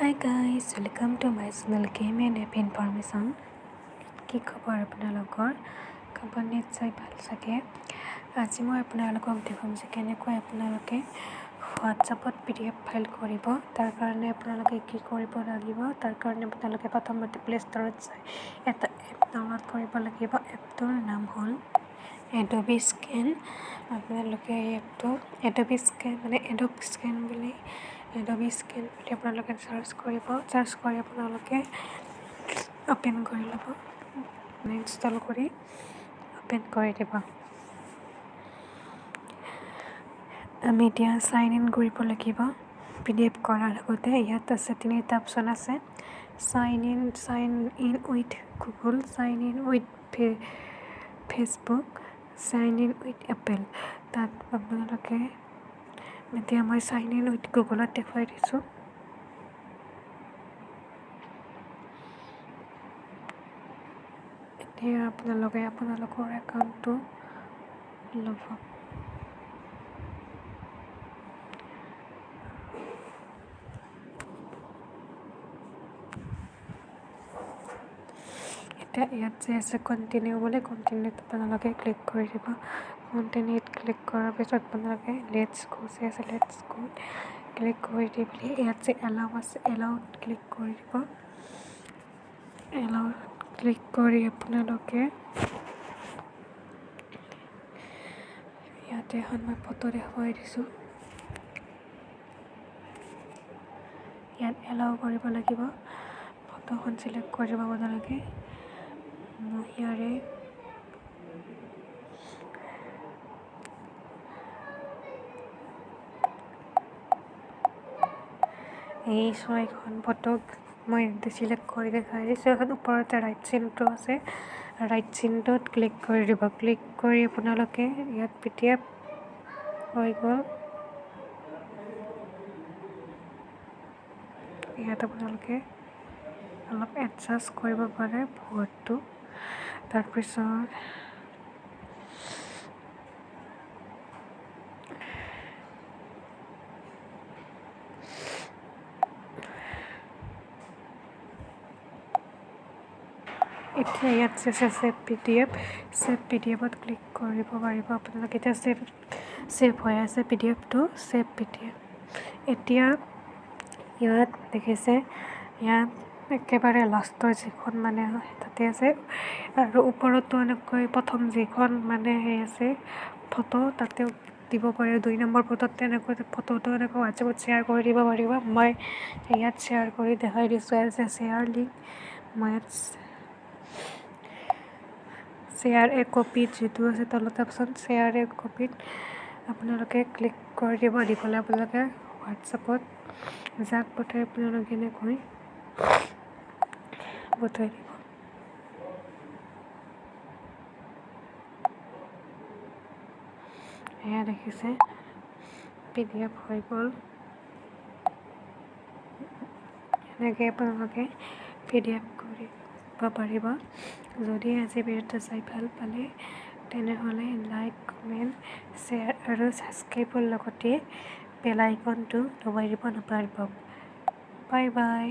Hi guys, welcome to my channel Game and App Information. কি খবৰ আপোনালোকৰ? খবৰ নিশ্চয় ভাল চাগে। আজি মই আপোনালোকক দেখাম যে কেনেকৈ আপোনালোকে হোৱাটছআপত PDF ফাইল কৰিব। তাৰ কাৰণে আপোনালোকে কি কৰিব লাগিব? তাৰ কাৰণে আপোনালোকে প্ৰথমতে প্লে ষ্টৰত যাই এটা এপ ডাউনলোড কৰিব লাগিব। এপটোৰ নাম হ'ল Adobe Scan। আপোনালোকে এই এপটো Adobe Scan Adobe Scan বুলি আপোনালোকে চাৰ্চ কৰিব। চাৰ্চ কৰি আপোনালোকে অপেন কৰি ল'ব, ইনষ্টল কৰি অপেন কৰি দিব। আমি এতিয়া সাইন ইন কৰিব লাগিব। PDF কৰাৰ আগতে ইয়াত আছে তিনিটা অপশ্যন আছে। Sign in with Google, sign in with Facebook, sign in with Apple. তাত আপোনালোকে এতিয়া মই সাইন ইন উইথ গুগলত দেখুৱাই দিছোঁ। এতিয়া আপোনালোকে আপোনালোকৰ একাউণ্টটো ল'ব। এতিয়া ইয়াত যে আছে কণ্টিনিউ বুলি, কণ্টিনিউত আপোনালোকে ক্লিক কৰি দিব। কণ্টিনিউত ক্লিক কৰাৰ পিছত আপোনালোকে লেটছ গো যে আছে লেটছ গো ক্লিক কৰি দি বুলি ইয়াত যে এলাউ আছে এলাউত ক্লিক কৰি দিব। এলাউত ক্লিক কৰি আপোনালোকে ইয়াতে এখন মই ফটো দেখুৱাই দিছোঁ। ইয়াত এলাউ কৰিব লাগিব। ফটোখন চিলেক্ট কৰি দিব আপোনালোকে। মই ইয়াৰে এই 6খন ফটো মই চিলেক্ট কৰি দেখাই দিছোঁ। এখন ওপৰতে ৰাইট চিনটো আছে, ৰাইট চিনটোত ক্লিক কৰি দিব। ক্লিক কৰি আপোনালোকে ইয়াত PDF হৈ গ'ল। ইয়াত আপোনালোকে অলপ এডজাষ্ট কৰিব পাৰে বৰ্ডটো। তাৰপিছত এতিয়া ইয়াত যে আছে ছেভ PDFত ক্লিক কৰিব পাৰিব আপোনালোকে। এতিয়া ছেভ হৈ আছে PDFটো, ছেভ PDF। এতিয়া ইয়াত দেখিছে, ইয়াত একেবাৰে লাষ্টৰ যিখন তাতে আছে আৰু ওপৰতো এনেকৈ প্ৰথম যিখন সেই আছে ফটো তাতেও দিব পাৰে। 2 নম্বৰ ফটোত তেনেকৈ ফটোটো এনেকৈ হোৱাটছএপত শ্বেয়াৰ কৰি দিব পাৰিব। মই ইয়াত শ্বেয়াৰ কৰি দেখাই দিছোঁ। এজ এ শ্বেয়াৰ লিংক মই ইয়াত শ্বেয়াৰ এ কপিত যিটো আছে তলত অপশ্যন শ্বেয়াৰ এ কপিত আপোনালোকে ক্লিক কৰি দিব। দি পেলাই আপোনালোকে হোৱাটছএপত যাক পঠাই আপোনালোকে এনেকৈ পঠাই দিব। এয়া দেখিছে PDF হৈ গ'ল। এনেকৈ আপোনালোকে PDF কৰিব পাৰিব। যদি আজি ভিডিঅ'টো চাই ভাল পালে তেনেহ'লে লাইক, কমেণ্ট, শ্বেয়াৰ আৰু ছাবস্ক্ৰাইবৰ লগতে বেল আইকনটো দবাই দিব নাপাহৰিব। Bye bye.